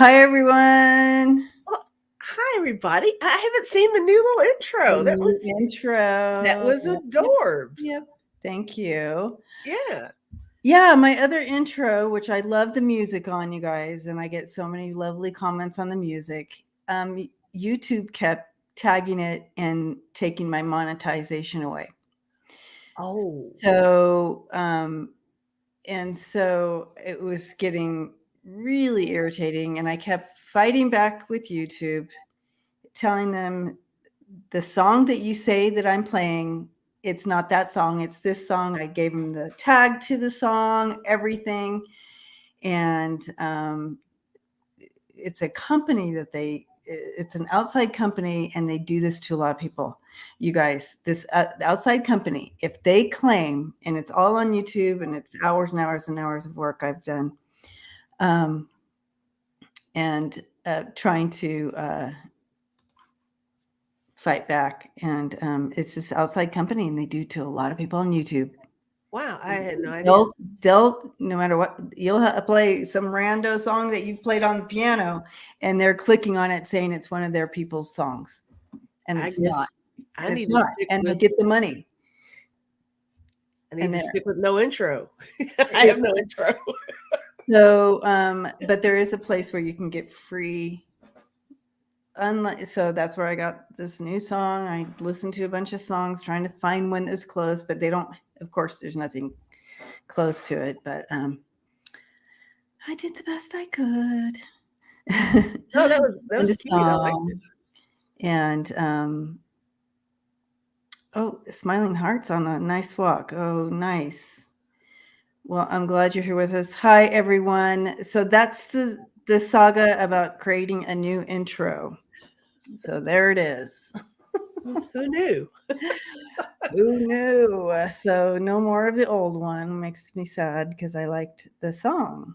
Hi, everyone. Well, hi everybody. I haven't seen the new little The intro. That new was that intro. was Yep, yep, adorbs. yep. Thank you. Yeah. Yeah, my other intro, which I love the music on, you guys, and I get so many lovely comments on the music. YouTube kept tagging it and taking my monetization away. Oh. So it was getting really irritating, and I kept fighting back with YouTube, telling them the song that you say that I'm playing, it's not that song, it's this song. I gave them the tag to the song, everything. And it's a company that it's an outside company, and they do this to a lot of people. You guys, this outside company, if they claim, and it's all on YouTube, and it's hours and hours and hours of work I've done, and trying to fight back. And it's this outside company, and they do to a lot of people on YouTube. Wow, I had no idea. They'll no matter what, you'll play some rando song that you've played on the piano, and they're clicking on it saying it's one of their people's songs, and I it's not. guess I And it's need to not, stick and they with get the money. And there, no intro. I have no intro. so but there is a place where you can get free. So that's where I got this new song. I listened to a bunch of songs trying to find one that's close, but they don't. Of course, there's nothing close to it. But I did the best I could. No, that And a was cute. I liked song. it. And oh, smiling hearts on a nice walk. Oh, nice. Well, I'm glad you're here with us. Hi, everyone. So that's the saga about creating a new intro. So there it is. Who knew? Who knew? So no more of the old one. Makes me sad because I liked the song.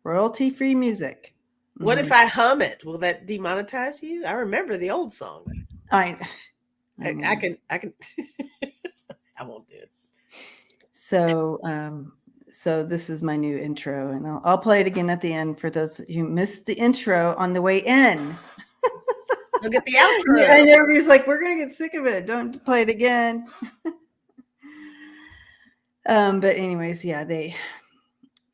Royalty free music. What if I hum it? Will that demonetize you? I remember the old song. I I mean, can I won't do it. so so this is my new intro, and I'll play it again at the end for those who missed the intro on the way in. You'll get the Yeah, and outro. everybody's like, "We're gonna get sick of it. Don't play it again." But anyways, yeah,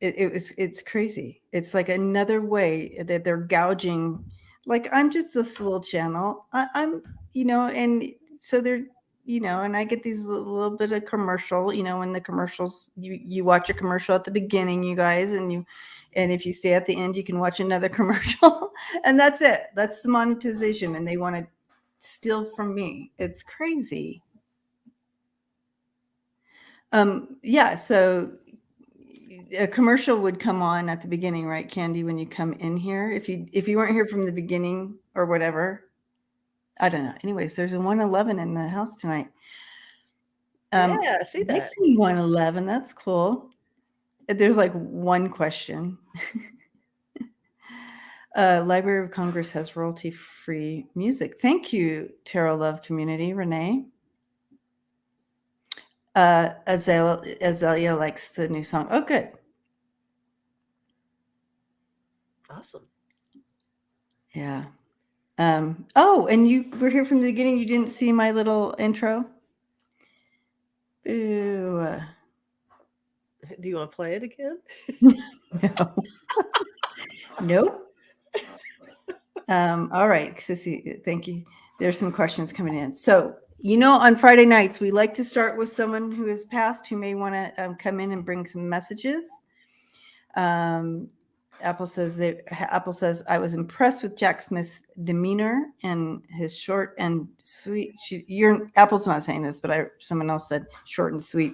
it's crazy. It's like another way that they're gouging. Like, I'm just this little channel. I'm, and so they're, and I get these little bit of commercial. When the commercials, you watch a commercial at the beginning, you guys, and if you stay at the end, you can watch another commercial, and that's it. That's the monetization, and they want to steal from me. It's crazy. Yeah, so a commercial would come on at the beginning, right, Candy, when you come in here? If you weren't here from the beginning or whatever. I don't know. Anyways, there's a 111 in the house tonight. Yeah, I see that. Dixie 111, that's cool. There's like one question. Library of Congress has royalty-free music. Thank you, Tarot Love Community, Renee. Azalea likes the new song. Oh, good. Awesome. Yeah. Oh, and you were here from the beginning. You didn't see my little intro? Ooh. Do you want to play it again? No. Nope. All right, Sissy, thank you. There's some questions coming in. So, on Friday nights, we like to start with someone who has passed, who may want to come in and bring some messages. Apple says, I was impressed with Jack Smith's demeanor and his short and sweet. Apple's not saying this, but someone else said short and sweet,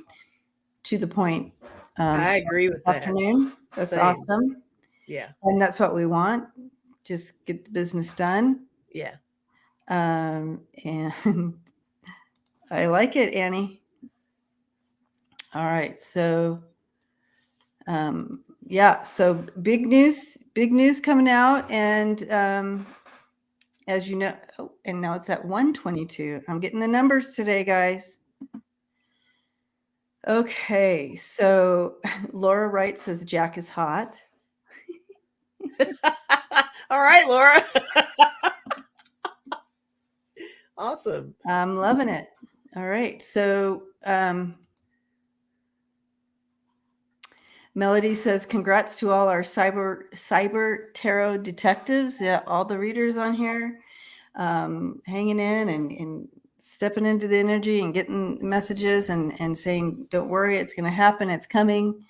to the point. I agree with This that. afternoon. That's Same. awesome. Yeah. And that's what we want. Just get the business done. Yeah. And I like it, Annie. All right. So, yeah. So big news coming out. And as you know, and now it's at 122. I'm getting the numbers today, guys. Okay. So Laura Wright says Jack is hot. All right, Laura. Awesome. I'm loving it. All right. So Melody says, congrats to all our cyber tarot detectives. Yeah, all the readers on here, hanging in and stepping into the energy and getting messages and saying, don't worry, it's going to happen. It's coming.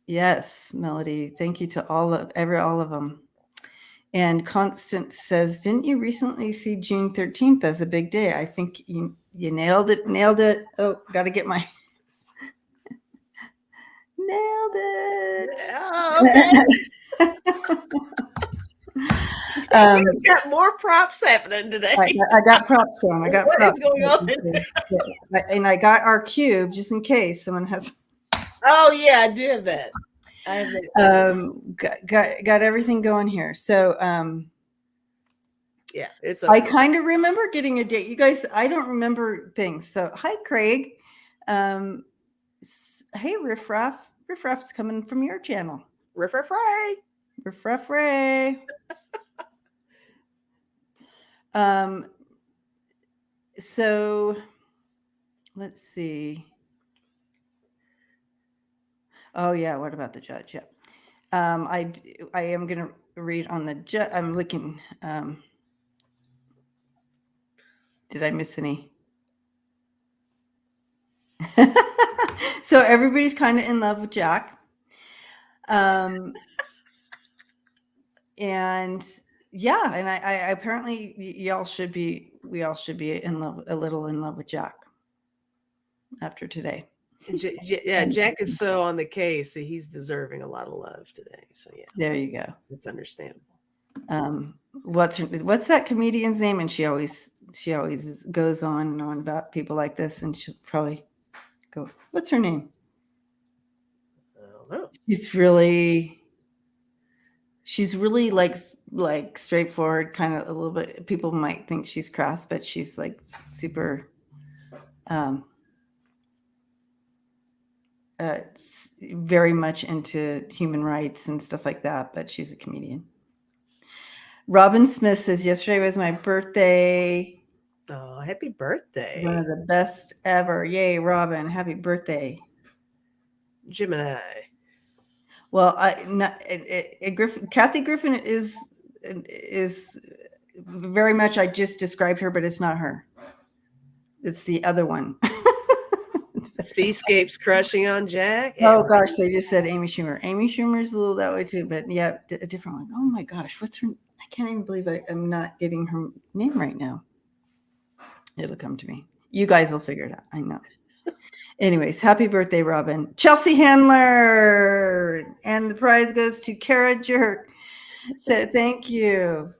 Yes, Melody. Thank you to all of them. And Constance says, didn't you recently see June 13th as a big day? I think you nailed it. Oh, got to get my nailed it. Oh, okay. You've got more props happening today. I got props going. I got what props is going on? Yeah. And I got our cube just in case someone has. Oh yeah, I do have that. I have that. Got everything going here. So yeah, it's okay. I kind of remember getting a date. You guys, I don't remember things. So hi, Craig. Hey, Riffraff. Riffraff's coming from your channel. Riffraff-ray. Riffraff-ray. So let's see. Oh yeah, what about the judge? Yeah. I am going to read on the judge. I'm looking. Did I miss any? So everybody's kind of in love with Jack. And yeah, and I apparently we all should be in love, a little in love with Jack after today. Yeah, Jack is so on the case, so he's deserving a lot of love today. So yeah, there you go. It's understandable. What's that comedian's name? And she always goes on and on about people like this, and she'll probably go, what's her name? I don't know. She's really like straightforward, kind of a little bit. People might think she's crass, but she's like super very much into human rights and stuff like that, but she's a comedian. Robin Smith says, yesterday was my birthday. Oh, happy birthday. One of the best ever. Yay, Robin. Happy birthday. Gemini. Well, Kathy Griffin is very much, I just described her, but it's not her. It's the other one. Seascape's crushing on Jack. Oh gosh, they just said Amy Schumer. Amy Schumer's a little that way too, but yeah, a different one. Oh my gosh, what's her? I can't even believe I'm not getting her name right now. It'll come to me. You guys will figure it out. I know. Anyways, happy birthday, Robin. Chelsea Handler. And the prize goes to Kara Jerk. So thank you.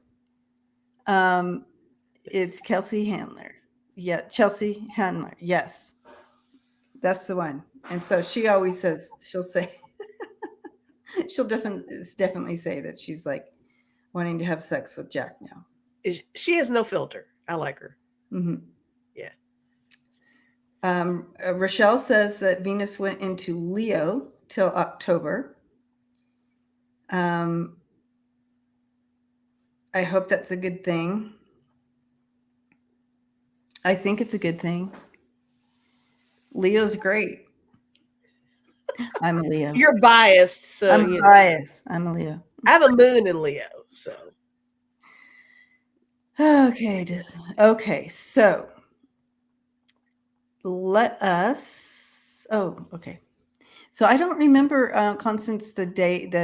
It's Kelsey Handler. Yeah, Chelsea Handler. Yes. That's the one. And so she always says, she'll definitely say that she's like wanting to have sex with Jack now. She has no filter. I like her. Mm-hmm. Yeah. Rochelle says that Venus went into Leo till October. I hope that's a good thing. I think it's a good thing. Leo's great. I'm a Leo. You're biased, so I'm biased. I'm a Leo. I have a moon in Leo, so. Okay, so let us. Oh, okay. So I don't remember, Constance, the date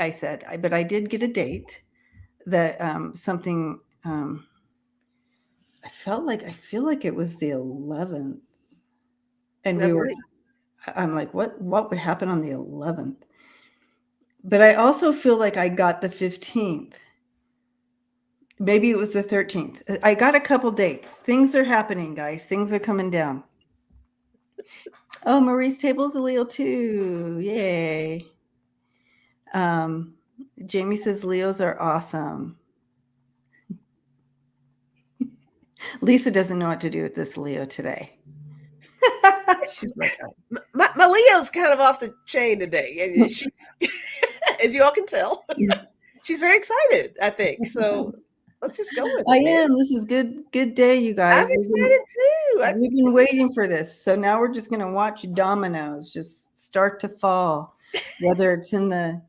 I said, but I did get a date that something. I feel like it was the 11th, and I'm like, what would happen on the 11th? But I also feel like I got the 15th. Maybe it was the 13th. I got a couple dates. Things are happening, guys. Things are coming down. Oh, Marie's Table's a Leo too. Yay. Jamie says Leos are awesome. Lisa doesn't know what to do with this Leo today. She's like, my Leo's kind of off the chain today. She's as you all can tell. She's very excited, I think. So let's just go with I it, man. am. This is good day, you I'm guys. excited too. We've been waiting for this. So now we're just gonna watch dominoes just start to fall, whether it's in the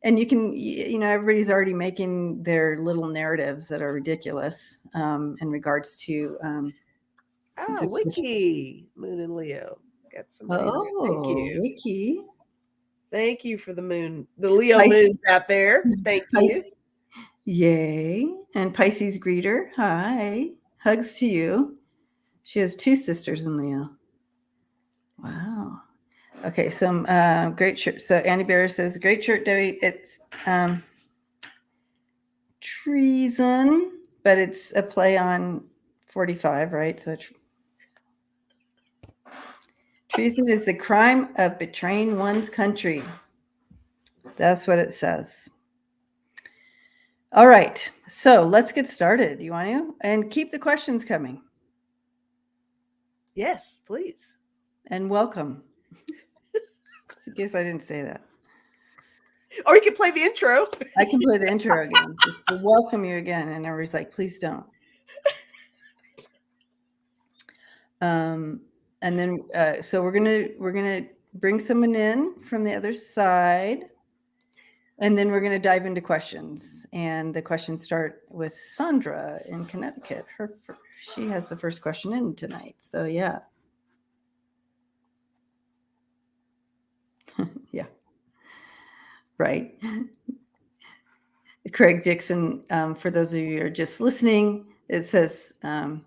and you can everybody's already making their little narratives that are ridiculous in regards to this. Wiki, Moon and Leo. Got somebody there. Thank Oh, you. Ricky. Thank you for the moon, the Leo Pisces. moons out there. Thank you. Yay. And Pisces greeter. Hi. Hugs to you. She has 2 sisters in Leo. Wow. Okay, some great shirt. So Annie Bear says, great shirt, Debbie. It's treason, but it's a play on 45, right? So treason is the crime of betraying one's country. That's what it says. All right, so let's get started. You want to? And keep the questions coming. Yes, please. And welcome. I guess I didn't say that. Or you can play the intro. I can play the intro again. Just to welcome you again. And everybody's like, please don't. And then, so we're gonna bring someone in from the other side, and then we're gonna dive into questions. And the questions start with Sandra in Connecticut. She has the first question in tonight. So yeah, yeah, right. Craig Dixon. For those of you who are just listening, it says a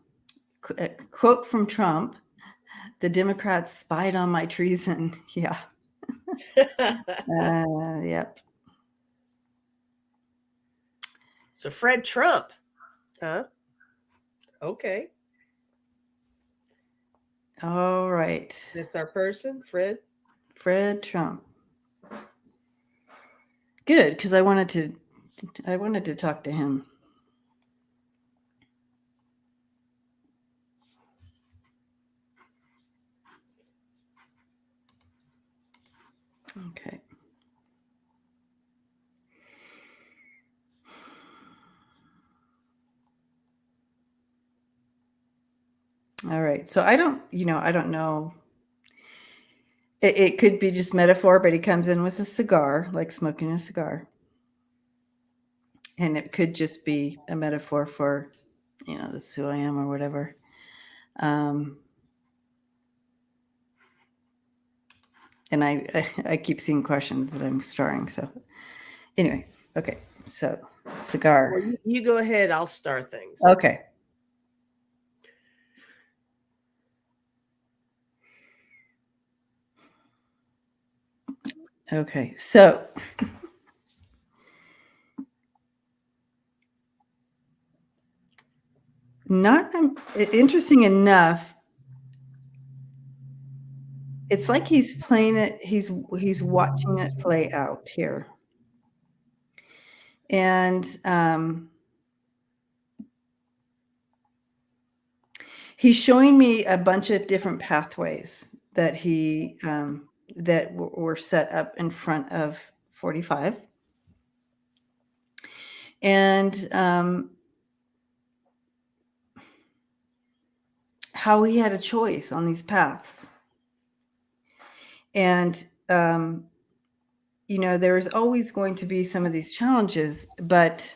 quote from Trump. The Democrats spied on my treason. Yeah. Yep. So Fred Trump, huh? Okay. All right. That's our person, Fred. Fred Trump. Good, because I wanted to talk to him. Okay. All right. So I don't know. It could be just metaphor, but he comes in with a cigar, like smoking a cigar. And it could just be a metaphor for, this is who I am or whatever. And I keep seeing questions that I'm starring. So anyway, okay. So cigar. Well, you go ahead. I'll start things. Okay. Okay. So not interesting enough. It's like he's playing it. He's watching it play out here. And he's showing me a bunch of different pathways that that were set up in front of 45. And how he had a choice on these paths. And there's always going to be some of these challenges, but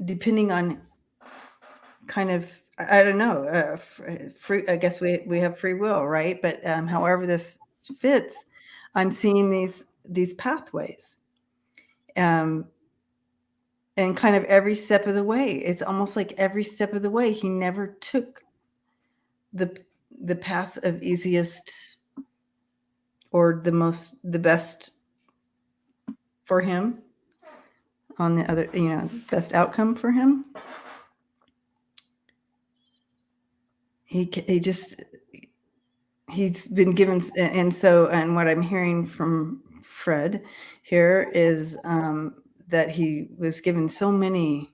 depending on kind of, I don't know, I guess we have free will, right? But however this fits, I'm seeing these pathways, and kind of every step of the way. It's almost like every step of the way he never took the path of easiest or the best for him on the other, best outcome for him. He's been given, and what I'm hearing from Fred here is that he was given so many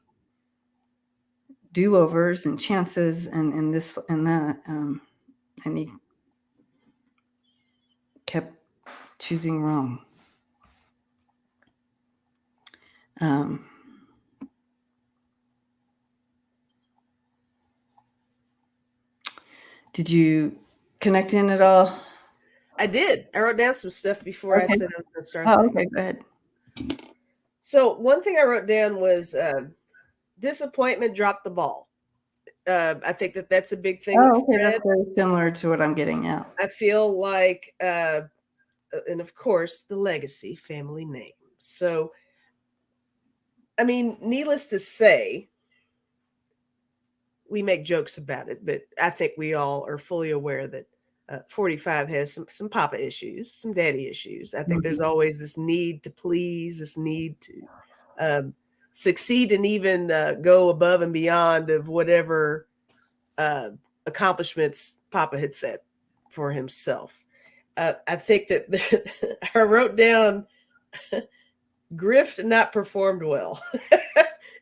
do-overs and chances and this and that, and he kept choosing wrong. Um, did you connect in at all? I did. I wrote down some stuff before I Okay. said I was going to start Oh, things. okay. Go ahead. So one thing I wrote down was disappointment, dropped the ball. I think that that's a big thing with Oh, okay. That's Fred. very similar to what I'm getting at. I feel like, and of course, the legacy, family name. So, I mean, needless to say, we make jokes about it, but I think we all are fully aware that 45 has some papa issues, some daddy issues. I think there's Mhm. always this need to please, this need to um, succeed and even go above and beyond of whatever uh, accomplishments Papa had set for himself. I think that I wrote down Griff not performed well,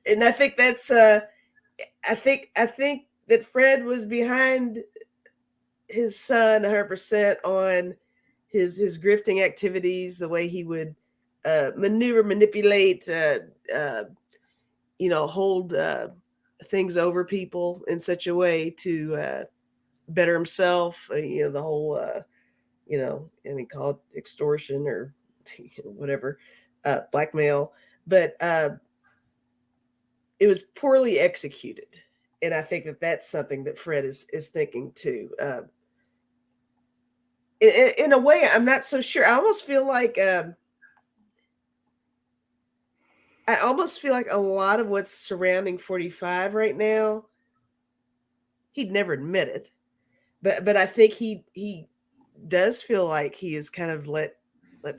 and I think that's I think that Fred was behind his son 100% on his grifting activities, the way he would manipulate, uh, hold things over people in such a way to better himself. The whole, and call it extortion or whatever, blackmail, but it was poorly executed. And I think that that's something that Fred is thinking too. In a way, I'm not so sure. I almost feel like a lot of what's surrounding 45 right now, he'd never admit it, but I think he does feel like he has kind of let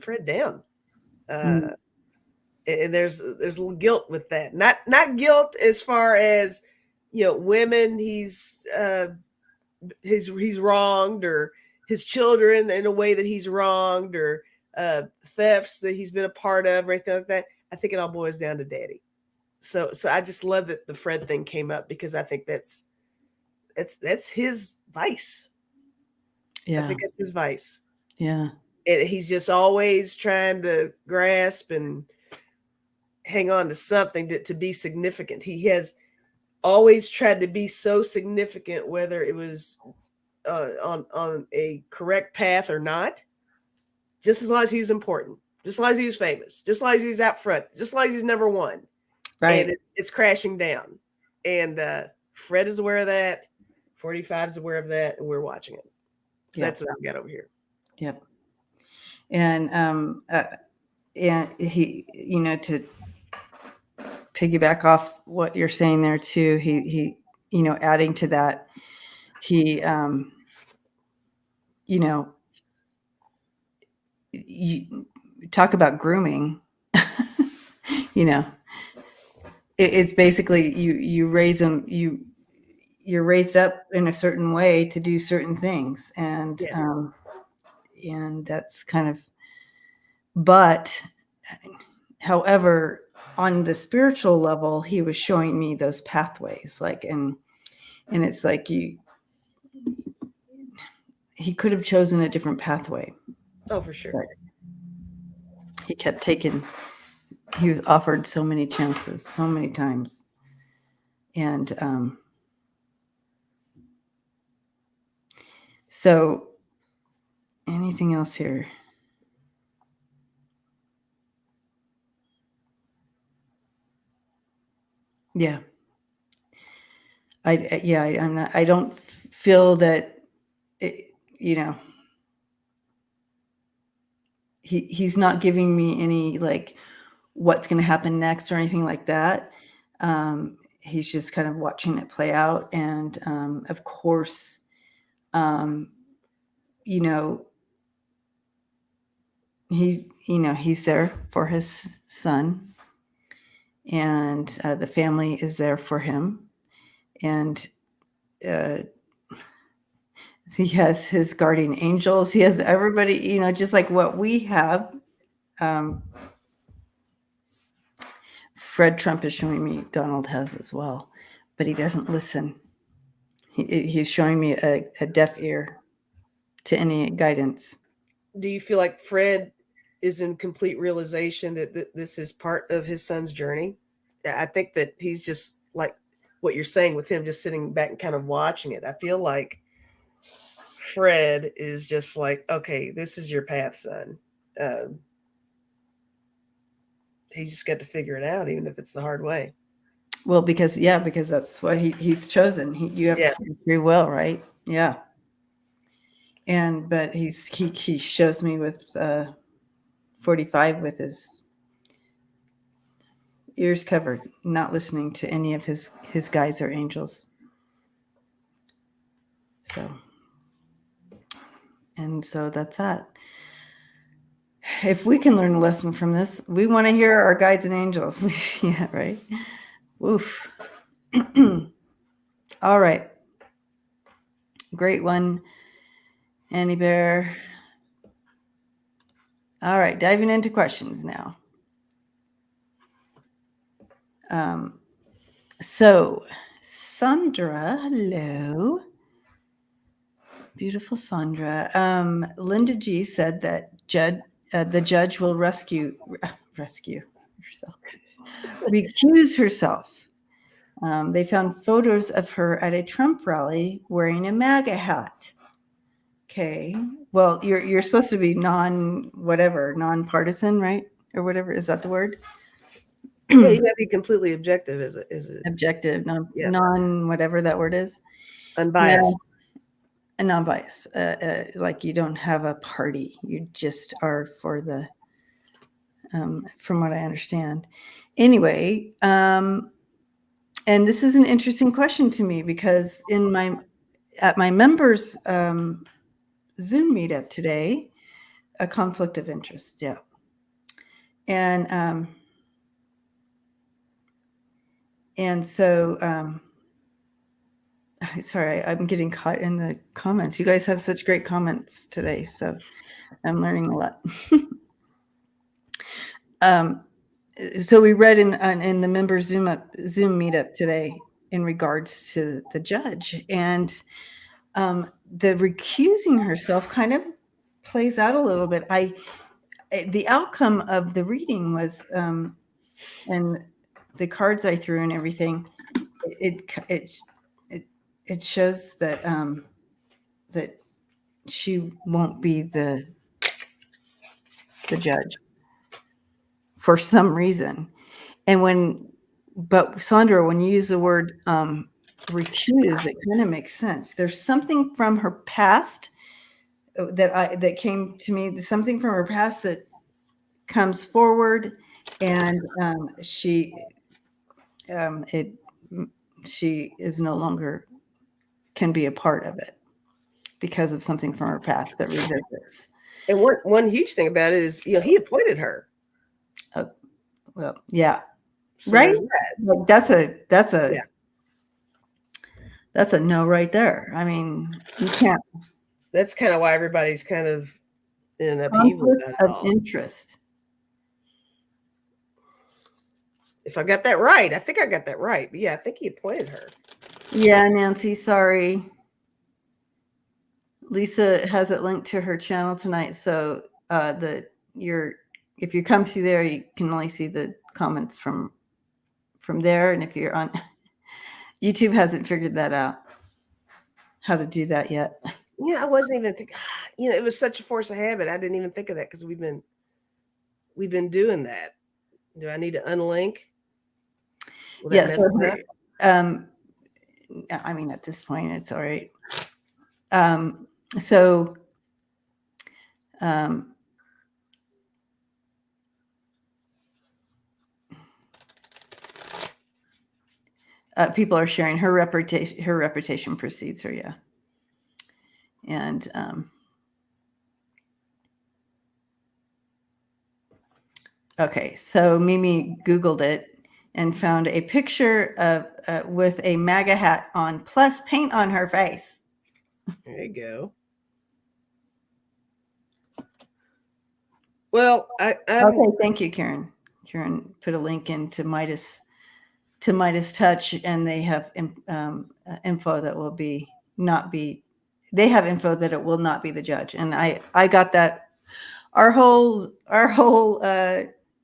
Fred down. Mm. Uh, and there's a little guilt with that. Not guilt as far as women he's wronged, or his children in a way that he's wronged, or thefts that he's been a part of, or anything like that. I think it all boils down to daddy. So I just love that the Fred thing came up, because I think that's his vice. I Yeah. think that's his vice. Yeah. And he's just always trying to grasp and hang on to something to be significant. He has always tried to be so significant, whether it was on a correct path or not. Just as long as he was important, just as long as he was famous, just as long as he's out front, just as long as he's number one, and Right. it's crashing down. And Fred is aware of that. 45 is aware of that, and we're watching it. So Yeah. that's what we got over here. Yep. And he, to piggyback off what you're saying there too, he, adding to that, he, you know, you talk about grooming, you know, it's basically you raise them, you're raised up in a certain way to do certain things. Yeah. And that's kind of, but however, on the spiritual level, he was showing me those pathways, like, and it's like he could have chosen a different pathway, Oh, for sure. but he kept taking, he was offered so many chances, so many times. And so anything else here? Yeah. I'm not, I don't feel that, it, he's not giving me any, like, what's going to happen next or anything like that. He's just kind of watching it play out. And of course, um, you know, he's there for his son, and the family is there for him. And uh, he has his guardian angels. He has everybody, just like what we have. Um, Fred Trump is showing me Donald has as well, but he doesn't listen. He's showing me a deaf ear to any guidance. Do you feel like Fred is in complete realization that this is part of his son's journey. I think that he's just like what you're saying with him just sitting back and kind of watching it. I feel like Fred is just like, okay, this is your path, son. Um, he's just got to figure it out, even if it's the hard way. Well, because that's what he's chosen. You have Yeah. free will, right? Yeah. But he shows me with 45 with his ears covered, not listening to any of his guides or angels. So that's that. If we can learn a lesson from this, we want to hear our guides and angels. Yeah, right. Oof. All right. Great one, Annie Bear. All right, diving into questions now. So, Sandra, hello. Beautiful Sandra. Linda G said that the judge will rescue herself, recuse herself. They found photos of her at a Trump rally wearing a MAGA hat. Okay. Well, you're supposed to be nonpartisan, right? Or whatever. Is that the word? Yeah, you got to be completely objective as a Objective, non whatever that word is. Unbiased. And non-biased. Like you don't have a party. You just are for the from what I understand. Anyway, and this is an interesting question to me because at my members Zoom meetup today, a conflict of interest, yeah. And so sorry, I'm getting caught in the comments. You guys have such great comments today, so I'm learning a lot. So we read in the members Zoom meetup today in regards to the judge, and the recusing herself kind of plays out a little bit. The outcome of the reading was, and the cards I threw and everything, it shows that that she won't be the judge for some reason. But Sandra, when you use the word recuse, it kind of makes sense. There's something from her past that came to me, something from her past that comes forward, and she is no longer can be a part of it because of something from her past that revisits. And one huge thing about it is, he appointed her. Oh, well, yeah, so right. That. That's a no right there. I mean, you can't. That's kind of why everybody's kind of in an upheaval about it all. Interest. If I got that right, I think I got that right. But yeah, I think he appointed her. Yeah, Nancy, sorry. Lisa has it linked to her channel tonight, so if you come through there, you can only see the comments from there, and if you're on YouTube, hasn't figured that out, how to do that yet. Yeah, I wasn't even thinking. It was such a force of habit. I didn't even think of that because we've been doing that. Do I need to unlink? Yes. I mean, at this point, it's all right. People are sharing her reputation. Her reputation precedes her, yeah. And okay, so Mimi Googled it and found a picture of with a MAGA hat on, plus paint on her face. There you go. Well, okay, thank you, Karen. Karen put a link into Midas Touch, and they have info that will not be. They have info that it will not be the judge, and I got that Our whole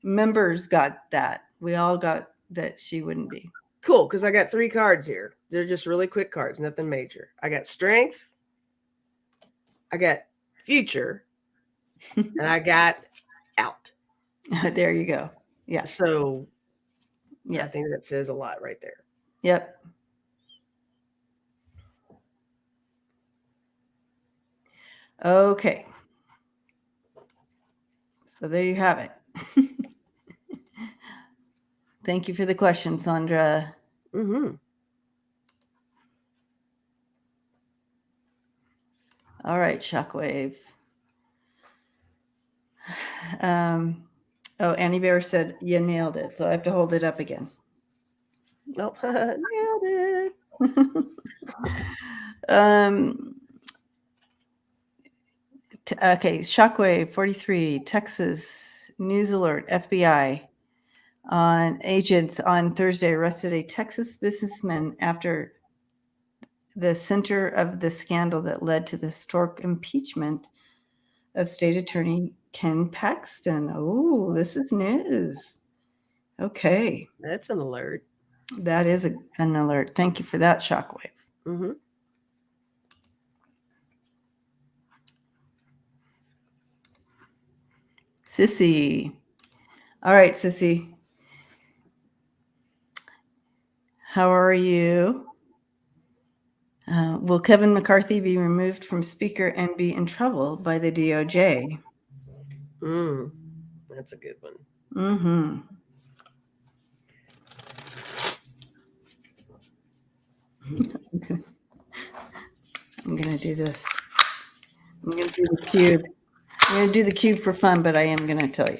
members got that. We all got that she wouldn't be. Cool, because I got 3 cards here. They're just really quick cards, nothing major. I got strength, I got future, and I got out. There you go. Yeah. So Yeah. I think that says a lot right there. Yep. Okay. So there you have it. Thank you for the question, Sandra. Mm-hmm. All right, Shockwave. Oh, Annie Bear said you nailed it, so I have to hold it up again. Nope. Nailed it. Okay, Shockwave 43, Texas News Alert, FBI on agents on Thursday arrested a Texas businessman after the center of the scandal that led to the historic impeachment of State Attorney Ken Paxton. Oh, this is news. Okay. That's an alert. That is an alert. Thank you for that, Shockwave. Mm-hmm. Sissy. All right, Sissy. How are you? Will Kevin McCarthy be removed from Speaker and be in trouble by the DOJ? That's a good one. Mm-hmm. I'm gonna do this. I'm gonna do the cube. I'm gonna do the cube for fun, but I am gonna tell you.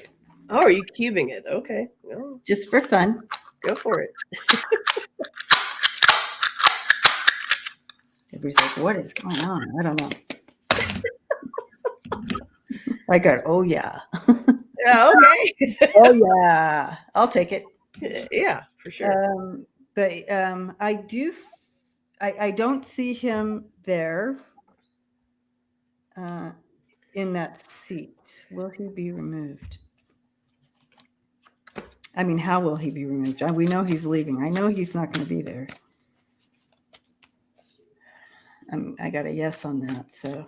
Oh, are you cubing it? Okay. Well, Just for fun. go for it. Everybody's like, what is going on? I don't know. I got, oh yeah. Yeah, okay. Oh yeah. I'll take it. Yeah, for sure. But I don't see him there in that seat. Will he be removed? I mean, how will he be removed? We know he's leaving. I know he's not going to be there. I got a yes on that. So,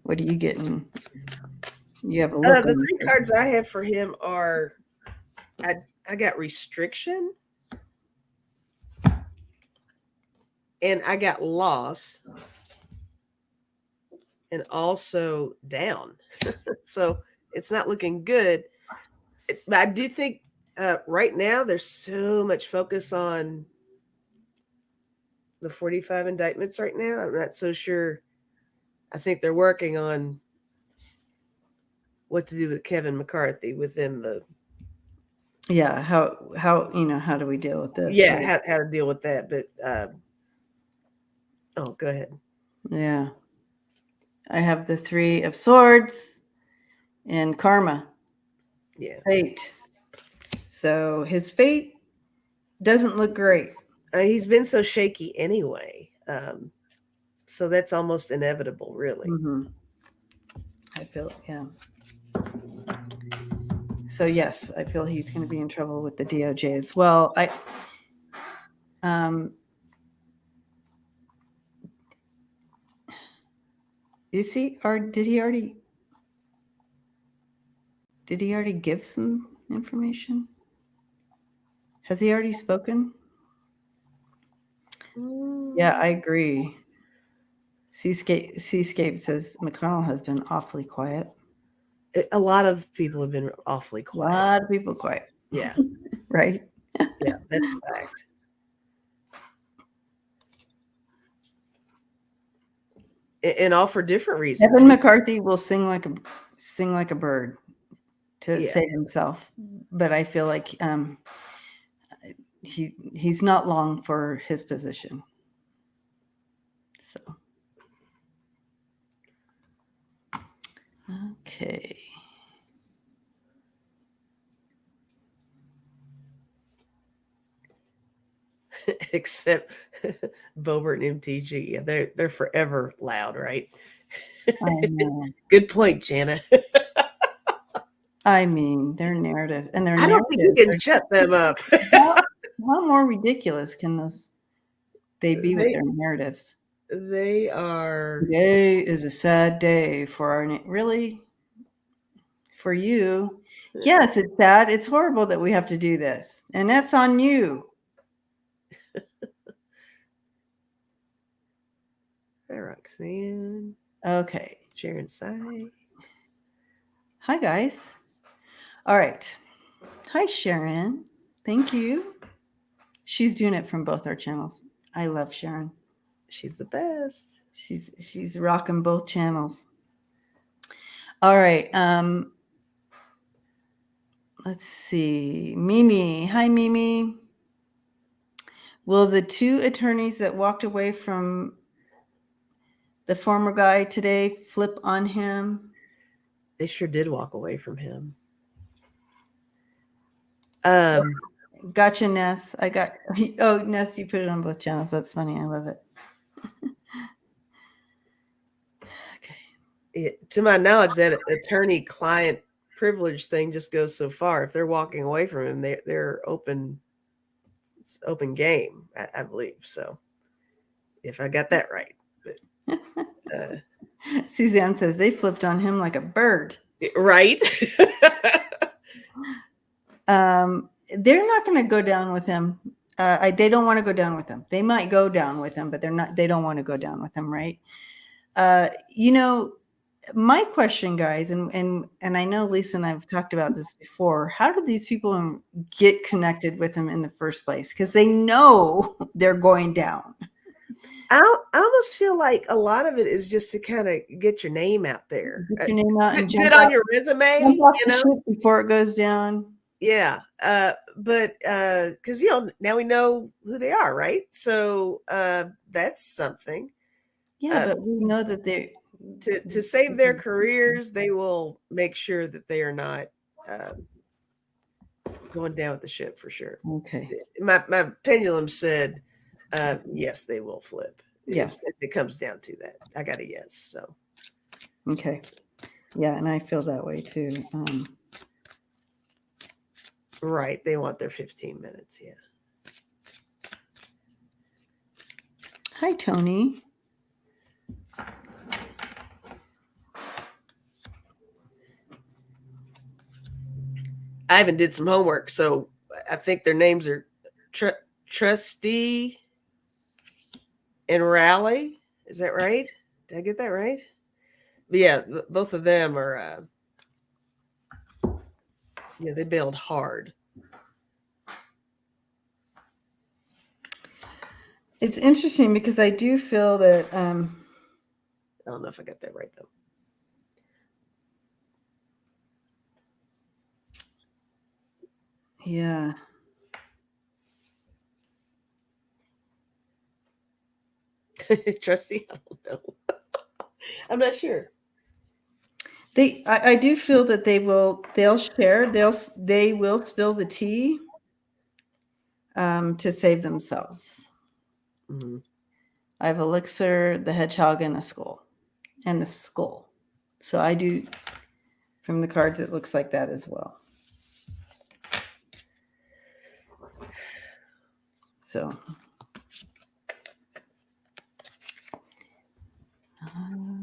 what are you getting? You have a look. The 3 cards I have for him are I got restriction, and I got loss, and also down. So it's not looking good. But I do think right now there's so much focus on the 45 indictments right now. I'm not so sure. I think they're working on what to do with Kevin McCarthy within the. Yeah, how do we deal with this? Yeah, right? how to deal with that. But oh, go ahead. Yeah. I have the 3 of Swords and Karma. Yeah. Fate. So his fate doesn't look great. He's been so shaky anyway. So that's almost inevitable, really. Mm-hmm. I feel, yeah. So yes, I feel he's going to be in trouble with the DOJ as well. Is he, or did he already give some information? Has he already spoken? Yeah, I agree. Seascape says McConnell has been awfully quiet. A lot of people have been awfully A quiet. lot of people quiet. Yeah. Right? Yeah, that's a fact. And all for different reasons. Kevin McCarthy will sing like a bird to save himself, but I feel like he's not long for his position. So, okay. except Bobert and MTG. Yeah, they're forever loud, right? I know. Good point, Jana. I mean, their narrative and their I don't think you narratives can are shut them up. how, how more ridiculous can they be with they their narratives? they are. Today is a sad day for really for you. Yes, it's sad. It's horrible that we have to do this, and that's on you. Hi, Roxanne. Okay. Sharon Sai. Hi, guys. All right. Hi, Sharon. Thank you. She's doing it from both our channels. I love Sharon. She's the best. She's rocking both channels. All right. Let's see. Mimi. Hi, Mimi. Will the two attorneys that walked away from the former guy today flip on him? They sure did walk away from him. Gotcha, Ness. Ness, you put it on both channels. That's funny. I love it. Okay. To my knowledge, that attorney-client privilege thing just goes so far. If they're walking away from him, they're open. It's open game, I believe. So, if I got that right, but Suzanne says they flipped on him like a bird. Right. They're not going to go down with him. They don't want to go down with him. They might go down with him, but they don't want to go down with him. Right. My question, guys, and I know Lisa and I've talked about this before. How did these people get connected with him in the first place? Because they know they're going down. I almost feel like a lot of it is just to kind of get your name out there. Get your name out and get on your resume, jump off the ship before it goes down. Yeah. But because now we know who they are, right? So that's something. Yeah, but we know that they to save their careers, they will make sure that they are not going down with the ship for sure. Okay. My pendulum said yes, they will flip. Yes. If it comes down to that. I got a yes. So okay. Yeah, and I feel that way too. Right. They want their 15 minutes. Yeah. Hi, Tony. Ivan did some homework, so I think their names are Trustee and Rally. Is that right? Did I get that right? But yeah, both of them are. They bailed hard. It's interesting because I do feel that. I don't know if I got that right though. Yeah. Trustee, I don't know. I'm not sure. I do feel that they'll share. They will spill the tea to save themselves. Mm-hmm. I have Elixir, the Hedgehog, and the skull. So I do, from the cards, it looks like that as well. So,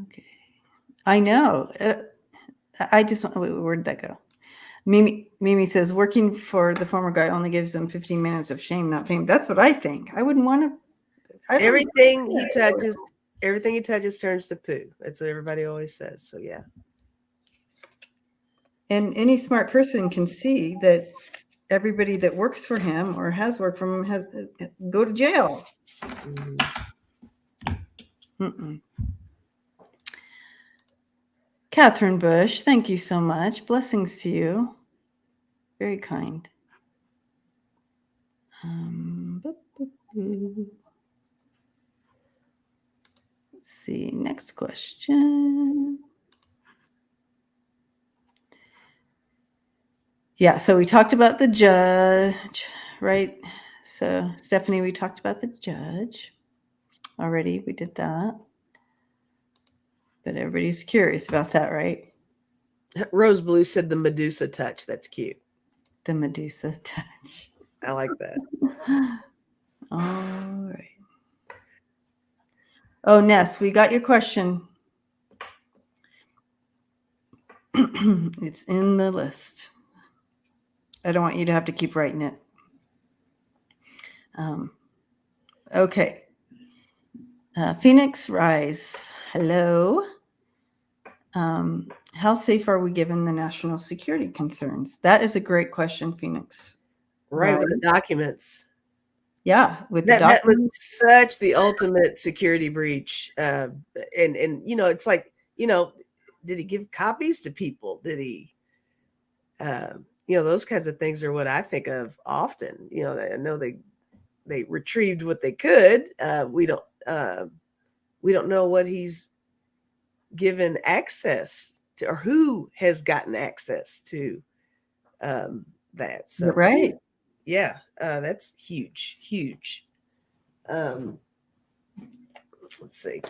okay. I know. I just, where did that go? Mimi says, working for the former guy only gives them 15 minutes of shame, not fame. That's what I think. I wouldn't want to. Everything he touches turns to poo. That's what everybody always says. So, yeah. And any smart person can see that everybody that works for him or has worked for him has go to jail. Catherine Bush, thank you so much. Blessings to you. Very kind. Let's see. Next question. Yeah, so we talked about the judge, right? So, Stephanie, we talked about the judge already. We did that. But everybody's curious about that, right? Rose Blue said the Medusa touch. That's cute. The Medusa touch. I like that. All right. Oh, Ness, we got your question. It's in the list. I don't want you to have to keep writing it. Okay. Phoenix Rise. Hello. How safe are we given the national security concerns? That is a great question, Phoenix. Right, with the documents. Yeah, with the That was documents. such the ultimate security breach. And it's like, did he give copies to people? Did he those kinds of things are what I think of often. I know they retrieved what they could. We don't know what he's given access to, or who has gotten access to that. So You're right. yeah, that's huge. Let's see.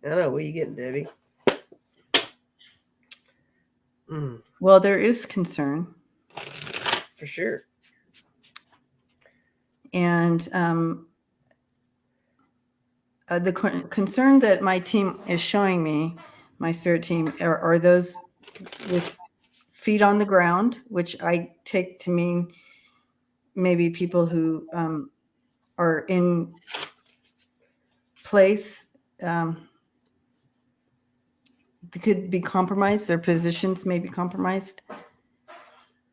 I don't know, what are you getting, Debbie? Well, there is concern. For sure. And the concern that my team is showing me, my spirit team, are those with feet on the ground, which I take to mean maybe people who are in place could be compromised. Their positions may be compromised.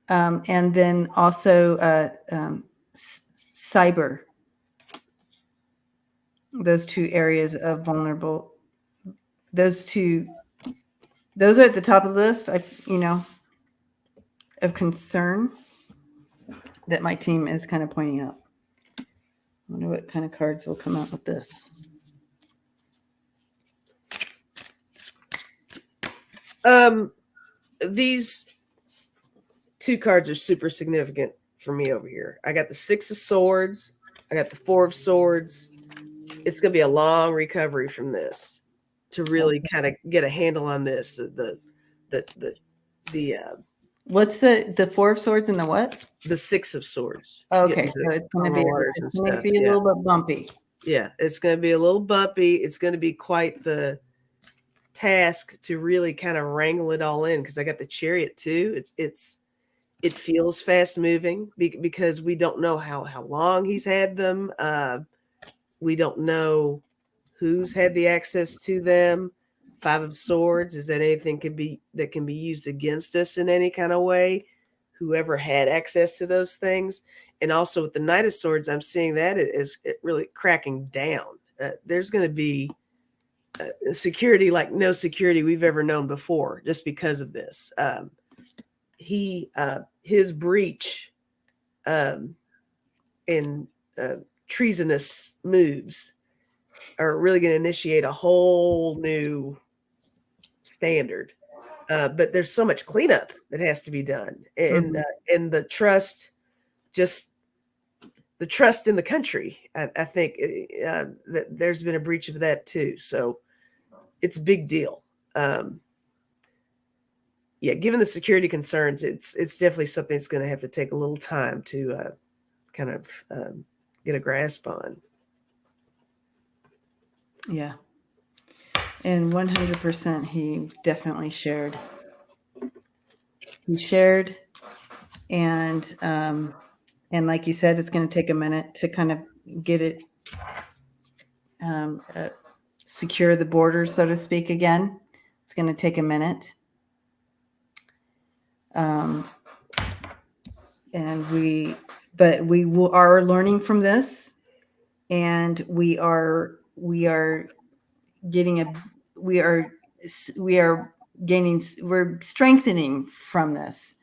And then also cyber. Those two areas of vulnerable. Those are at the top of the list. Of concern that my team is kind of pointing out. I wonder what kind of cards will come out with this. These two cards are super significant for me over here. I got the Six of Swords. I got the Four of Swords. It's going to be a long recovery from this to really kind of get a handle on this. What's the Four of Swords and the what? The Six of Swords. Okay, so it's going to be a little bit bumpy. Yeah, it's going to be a little bumpy. It's going to be quite the task to really kind of wrangle it all in, because I got the Chariot too. It feels fast moving because we don't know how long he's had them. We don't know who's had the access to them. Five of Swords, is that anything that can be used against us in any kind of way? Whoever had access to those things. And also with the Knight of Swords, I'm seeing that is really cracking down. There's going to be security like no security we've ever known before, just because of this. His breach and treasonous moves are really going to initiate a whole new standard. But there's so much cleanup that has to be done, and the trust, just the trust in the country. I think that there's been a breach of that too. So it's a big deal. Given the security concerns, it's definitely something that's going to have to take a little time to kind of get a grasp on. Yeah. And 100% he definitely shared. He shared, and like you said, it's going to take a minute to kind of get it secure the border, so to speak, again. It's going to take a minute. And we are learning from this, and we're strengthening from this,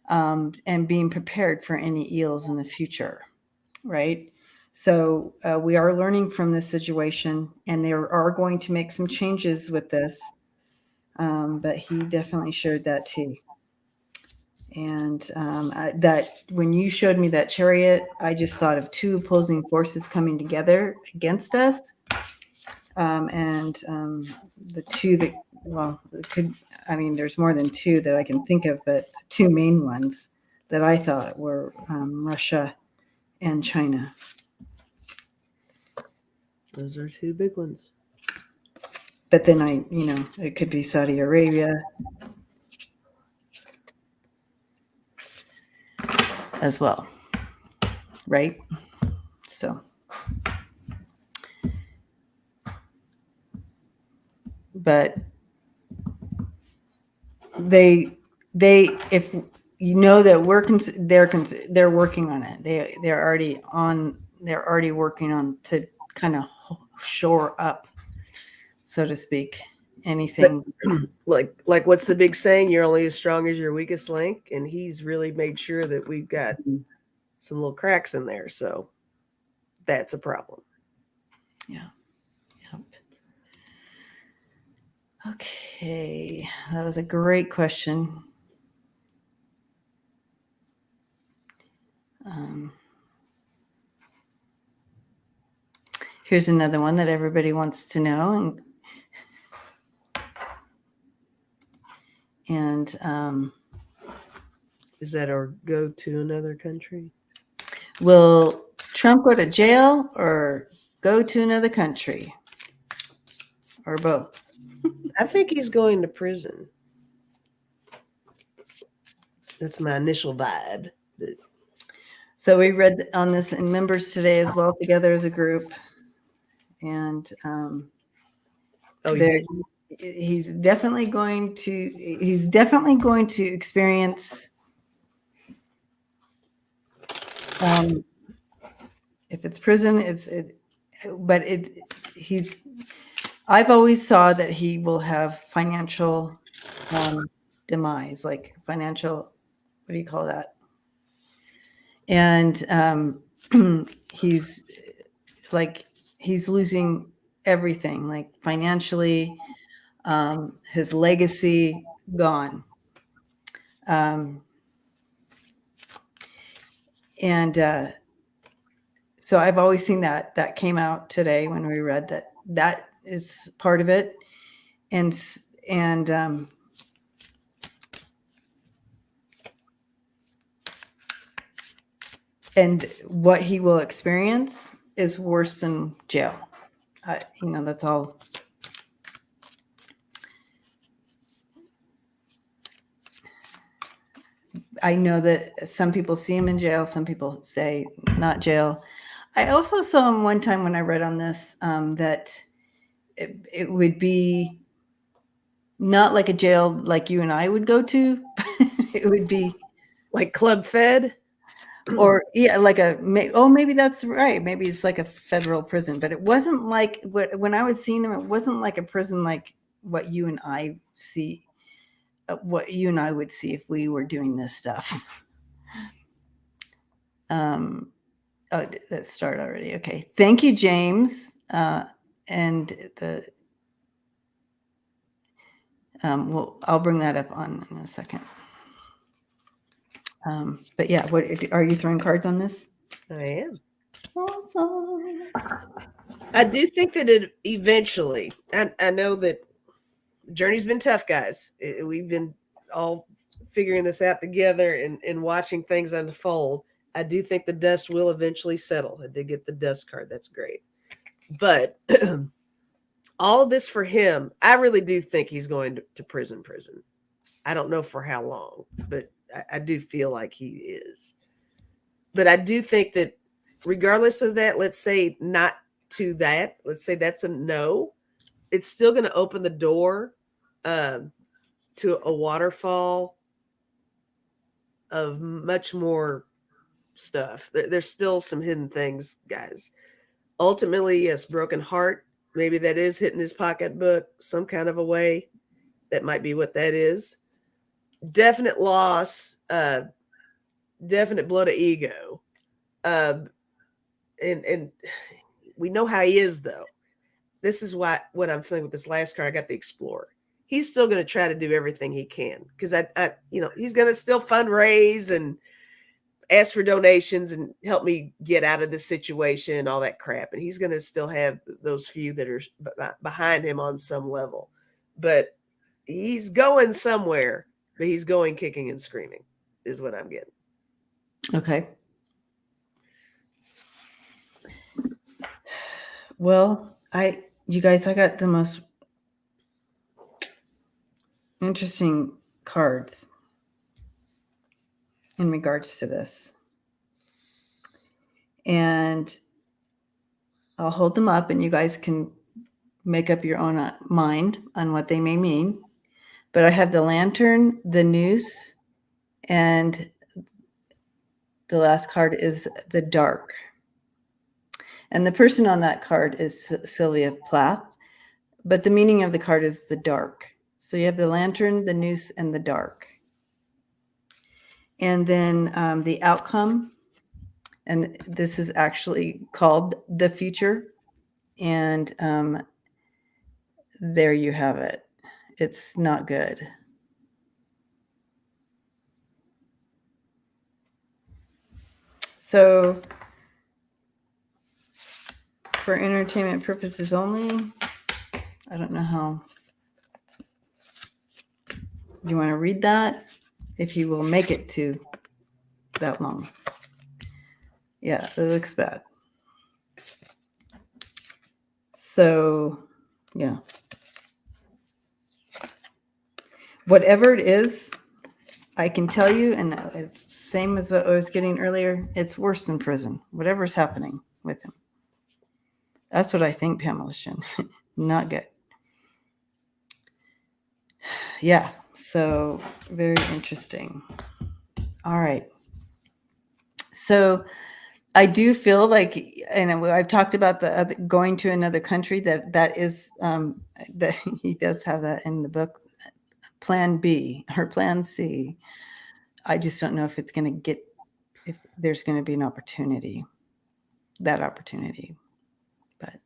and being prepared for any eels in the future, right? So we are learning from this situation, and there are going to make some changes with this. But he definitely shared that too. And that when you showed me that chariot, I just thought of two opposing forces coming together against us. And the two that, well, it could, I mean, there's more than two that I can think of, but the two main ones that I thought were Russia and China. Those are two big ones. But then it could be Saudi Arabia as well, right? So, but if you know that they're working on it. They're already working on to kind of shore up, so to speak, anything. Like what's the big saying? You're only as strong as your weakest link. And he's really made sure that we've got some little cracks in there. So that's a problem. Yeah. Yep. Okay. That was a great question. Here's another one that everybody wants to know. And is that or go to another country? Will Trump go to jail or go to another country? Or both? I think he's going to prison. That's my initial vibe. So we read on this in members today as well, together as a group. And he's definitely going to experience, if it's prison, I've always saw that he will have financial demise, like financial, what do you call that? And he's losing everything, like financially, his legacy gone. And so I've always seen that came out today when we read that is part of it. And what he will experience is worse than jail. That's all. I know that some people see him in jail. Some people say not jail. I also saw him one time when I read on this that it would be not like a jail like you and I would go to. It would be like Club Fed. Or maybe that's right. Maybe it's like a federal prison, but it wasn't like when I was seeing him, it wasn't like a prison like what you and I see, what you and I would see if we were doing this stuff. Oh, that started already. Okay. Thank you, James. I'll bring that up in a second. But yeah, what are you throwing cards on this? I am. Awesome. I do think that it eventually, I know that the journey's been tough, guys. We've been all figuring this out together and watching things unfold. I do think the dust will eventually settle. I did get the dust card. That's great. But all of this for him, I really do think he's going to prison. I don't know for how long, but I do feel like he is. But I do think that regardless of that, let's say not to that, let's say that's a no, it's still going to open the door to a waterfall of much more stuff. There's still some hidden things, guys. Ultimately, yes, broken heart. Maybe that is hitting his pocketbook some kind of a way. That might be what that is. Definite loss, definite blow to ego. And we know how he is, though. This is what I'm feeling with this last card. I got the Explorer. he's still going to try to do everything he can, because he's going to still fundraise and ask for donations and help me get out of this situation, all that crap. And he's going to still have those few that are behind him on some level, but he's going somewhere, but he's going kicking and screaming is what I'm getting. Okay. Well, you guys, I got the most interesting cards in regards to this. And I'll hold them up and you guys can make up your own mind on what they may mean. But I have the lantern, the noose, and the last card is the dark. And the person on that card is Sylvia Plath. But the meaning of the card is the dark. So you have the lantern, the noose, and the dark. And then the outcome, and this is actually called the future. And there you have it. It's not good. So for entertainment purposes only, I don't know how you want to read that, if you will make it to that long. Yeah, it looks bad. So, yeah. Whatever it is, I can tell you, and it's the same as what I was getting earlier, it's worse than prison, whatever's happening with him. That's what I think, Pamela Shin. Not good. Yeah, so very interesting. All right. So I do feel like, and I've talked about the going to another country, that is that he does have that in the book, plan B or plan C. I just don't know if it's going to if there's going to be an opportunity, that opportunity. But